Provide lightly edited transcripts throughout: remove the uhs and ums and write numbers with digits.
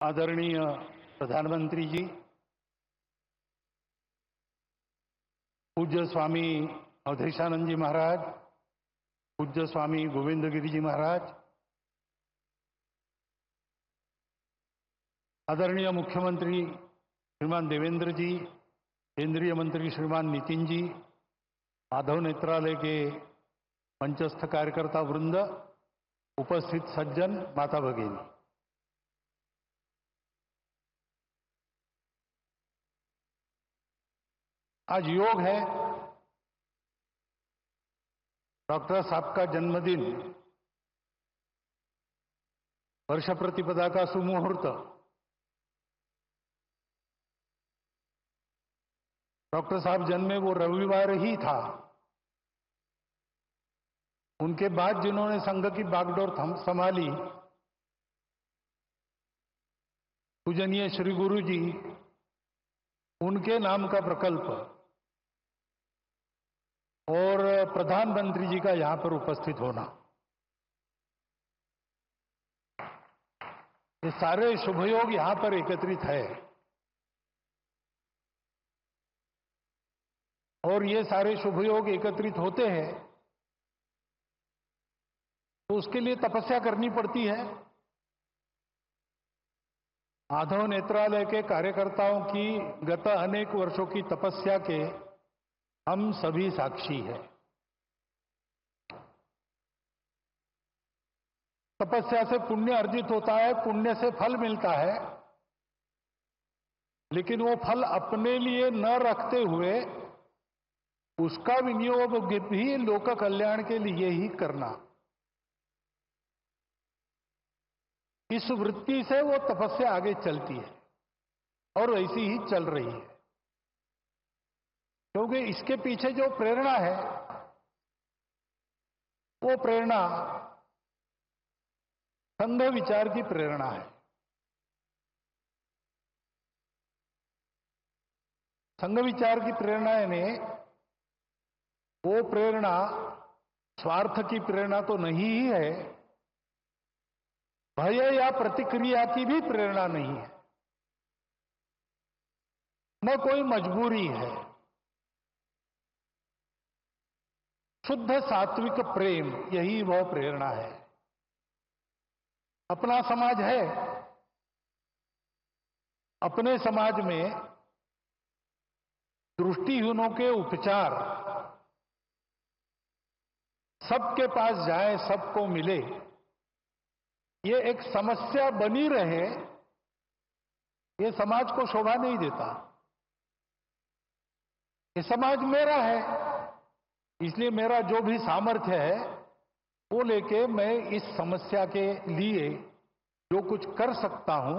आदरणीय प्रधानमंत्री जी, पूज्य स्वामी अवधेशानंद जी महाराज, पूज्य स्वामी गोविंद गिरी जी महाराज, आदरणीय मुख्यमंत्री श्रीमान देवेंद्र जी, केंद्रीय मंत्री श्रीमान नितिन जी, माधव नेत्रालय के मंचस्थ कार्यकर्ता वृंद, उपस्थित सज्जन, माता भगिनी, आज योग है। डॉक्टर साहब का जन्मदिन, वर्ष प्रतिपदा का सुमुहूर्त, डॉक्टर साहब जन्मे वो रविवार ही था। उनके बाद जिन्होंने संघ की बागडोर संभाली, पूजनीय श्री गुरु जी, उनके नाम का प्रकल्प और प्रधानमंत्री जी का यहां पर उपस्थित होना, ये सारे शुभयोग यहां पर एकत्रित है। और ये सारे शुभयोग एकत्रित होते हैं तो उसके लिए तपस्या करनी पड़ती है। माधव नेत्रालय के कार्यकर्ताओं की गत अनेक वर्षों की तपस्या के हम सभी साक्षी हैं। तपस्या से पुण्य अर्जित होता है, पुण्य से फल मिलता है, लेकिन वो फल अपने लिए न रखते हुए उसका विनियोग भी लोक कल्याण के लिए ही करना, इस वृत्ति से वो तपस्या आगे चलती है और वैसी ही चल रही है। क्योंकि इसके पीछे जो प्रेरणा है वो प्रेरणा संघ विचार की प्रेरणा है। संघ विचार की प्रेरणा ने वो प्रेरणा स्वार्थ की प्रेरणा तो नहीं ही है, भय या प्रतिक्रिया की भी प्रेरणा नहीं है, न कोई मजबूरी है। शुद्ध सात्विक प्रेम, यही वह प्रेरणा है। अपना समाज है, अपने समाज में दृष्टिहीनों के उपचार सबके पास जाए, सबको मिले, ये एक समस्या बनी रहे, ये समाज को शोभा नहीं देता। ये समाज मेरा है, इसलिए मेरा जो भी सामर्थ्य है वो लेके मैं इस समस्या के लिए जो कुछ कर सकता हूं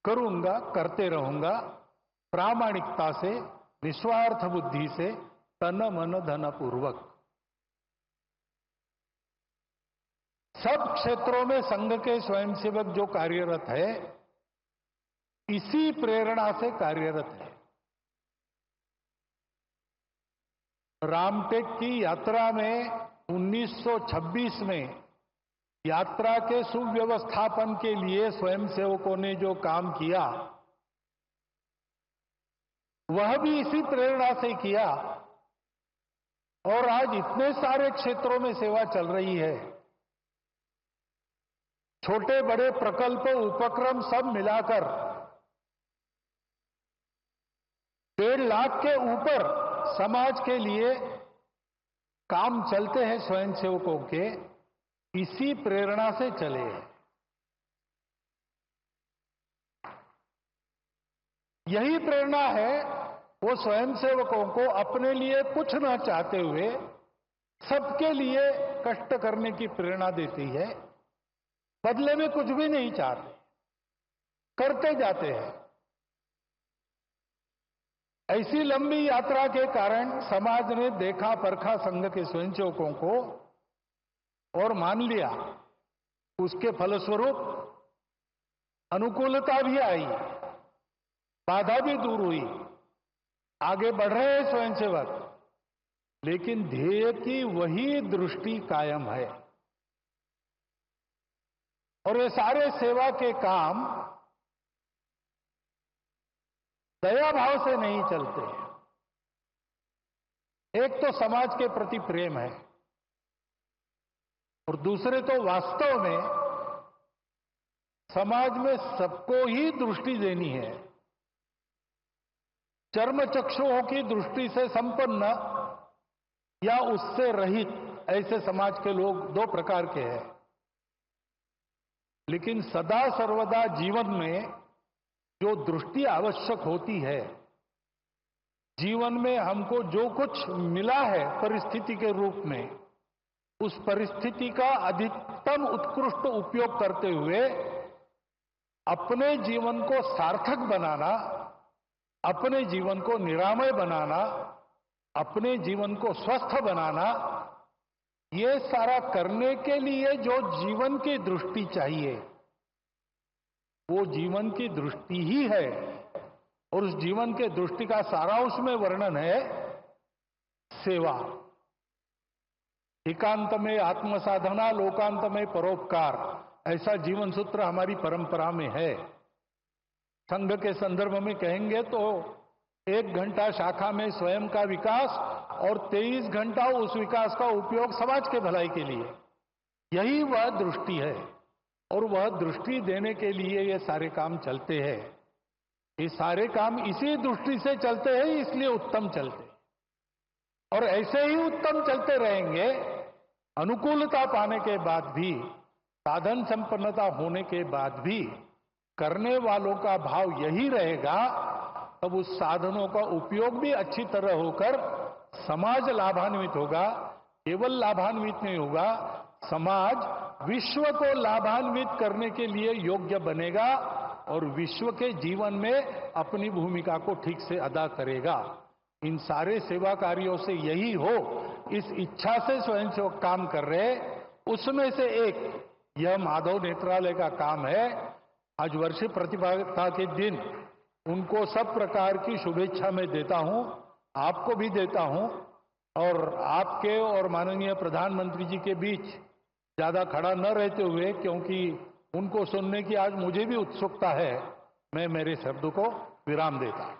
करूंगा, करते रहूंगा, प्रामाणिकता से, निस्वार्थ बुद्धि से, तन मन धन पूर्वक। सब क्षेत्रों में संघ के स्वयंसेवक जो कार्यरत है, इसी प्रेरणा से कार्यरत है। रामटेक की यात्रा में 1926 में यात्रा के सुव्यवस्थापन के लिए स्वयंसेवकों ने जो काम किया, वह भी इसी प्रेरणा से किया। और आज इतने सारे क्षेत्रों में सेवा चल रही है, छोटे बड़े प्रकल्प उपक्रम सब मिलाकर 1.5 लाख के ऊपर समाज के लिए काम चलते हैं स्वयंसेवकों के, इसी प्रेरणा से चले हैं। यही प्रेरणा है वो स्वयंसेवकों को अपने लिए कुछ न चाहते हुए सबके लिए कष्ट करने की प्रेरणा देती है। बदले में कुछ भी नहीं चाहते, करते जाते हैं। ऐसी लंबी यात्रा के कारण समाज ने देखा परखा संघ के स्वयंसेवकों को और मान लिया। उसके फलस्वरूप अनुकूलता भी आई, बाधा भी दूर हुई, आगे बढ़ रहे हैं स्वयंसेवक, लेकिन ध्येय की वही दृष्टि कायम है। और ये सारे सेवा के काम दया भाव से नहीं चलते। एक तो समाज के प्रति प्रेम है और दूसरे तो वास्तव में समाज में सबको ही दृष्टि देनी है। चर्मचक्षुओं की दृष्टि से संपन्न या उससे रहित ऐसे समाज के लोग दो प्रकार के हैं। लेकिन सदा सर्वदा जीवन में जो दृष्टि आवश्यक होती है, जीवन में हमको जो कुछ मिला है परिस्थिति के रूप में, उस परिस्थिति का अधिकतम उत्कृष्ट उपयोग करते हुए अपने जीवन को सार्थक बनाना, अपने जीवन को निरामय बनाना, अपने जीवन को स्वस्थ बनाना, ये सारा करने के लिए जो जीवन की दृष्टि चाहिए वो जीवन की दृष्टि ही है। और उस जीवन के दृष्टि का सारांश में वर्णन है सेवा। एकांत में आत्मसाधना, लोकांत में परोपकार, ऐसा जीवन सूत्र हमारी परंपरा में है। संघ के संदर्भ में कहेंगे तो 1 घंटा शाखा में स्वयं का विकास और 23 घंटा उस विकास का उपयोग समाज के भलाई के लिए, यही वह दृष्टि है। और वह दृष्टि देने के लिए ये सारे काम चलते हैं। ये सारे काम इसी दृष्टि से चलते हैं, इसलिए उत्तम चलते हैं और ऐसे ही उत्तम चलते रहेंगे। अनुकूलता पाने के बाद भी, साधन संपन्नता होने के बाद भी करने वालों का भाव यही रहेगा, तब उस साधनों का उपयोग भी अच्छी तरह होकर समाज लाभान्वित होगा। केवल लाभान्वित नहीं होगा, समाज विश्व को लाभान्वित करने के लिए योग्य बनेगा और विश्व के जीवन में अपनी भूमिका को ठीक से अदा करेगा। इन सारे सेवा कार्यों से यही हो, इस इच्छा से स्वयंसेवक काम कर रहे। उसमें से एक यह माधव नेत्रालय का काम है। आज वर्ष प्रतिभागिता के दिन उनको सब प्रकार की शुभेच्छा मैं देता हूं, आपको भी देता हूं। और आपके और माननीय प्रधानमंत्री जी के बीच ज्यादा खड़ा न रहते हुए, क्योंकि उनको सुनने की आज मुझे भी उत्सुकता है, मैं मेरे शब्द को विराम देता हूं।